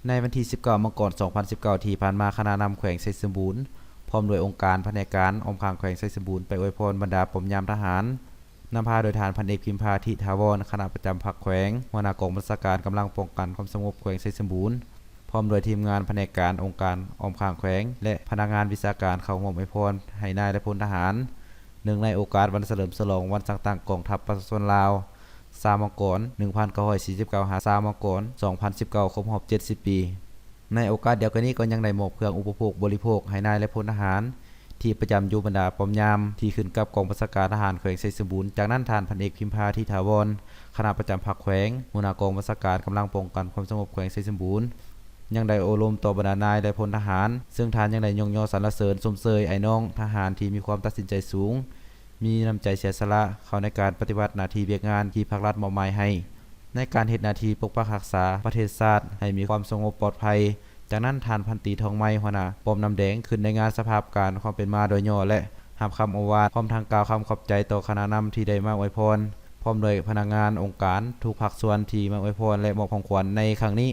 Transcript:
ในวันที่19มกราคม2019ที่ผ่านมาคณะนำแขวงไชยสมบูรณ์พร้อมด้วยองค์การแผนกการอมข้างแขวงไชยสมบูรณ์ไปอวยพรบรรดาปมยามทหารนำพาโดยฐานพันเอกพิมพาธิถาวรคณะประจำภาคแขวงหัวหน้ากองบัญชาการกำลังป้องกันความสงบแขวงไชยสมบูรณ์พร้อมโดยทีมงานแผนกการองค์การอมข้างแขวงและพนักงานวิชาการเข้าร่วมอวยพรให้นายและพลทหารเนื่องในโอกาสวันเฉลิมฉลองวันตั้งกองทัพประชาชนลาว3มกราคม1949หา3มกราคม2019ครบรอบ70ปีในโอกาสเดียวกันนี้ก็ยังได้มอบเครื่องอุปโภคบริโภคให้นายและพลทหารที่ประจำอยู่บรรดาป้อมยามที่ขึ้นกับกองบัญชาการทหารแขวงไชยสมบูรณ์จากนั้นท่านพันเอกพิมพาธิถาวรคณะประจำภาคแขวงหัวหน้ากองบัญชาการกำลังป้องกันความสงบแขวงไชยสมบูรณ์ยังได้อบรมต่อบรรดานายและพลทหารซึ่งท่านยังได้ยกย่อสรรเสริญชมเชยไอ้น้องทหารที่มีความตัดสินใจสูงมีน้ำใจเสียสละเข้าในการปฏิบัติหน้าที่เวียกงานที่ภาครัฐมอบหมายให้ในการเฮ็ดหน้าที่ปกปักรักษาประเทศชาติให้มีความสงบปลอดภัยจากนั้นท่านพันตรีทองไม้หัวหน้าป้อมน้ำแดงขึ้นในงานสภาพการความเป็นมาโดยย่อและรับคำโอวาทพร้อมทางกล่าวคำขอบใจต่อคณะนำที่ได้มาอวยพรพร้อมโดยพนักงานองค์การทุกภาคส่วนที่มาอวยพรและมอบของขวัญในครั้งนี้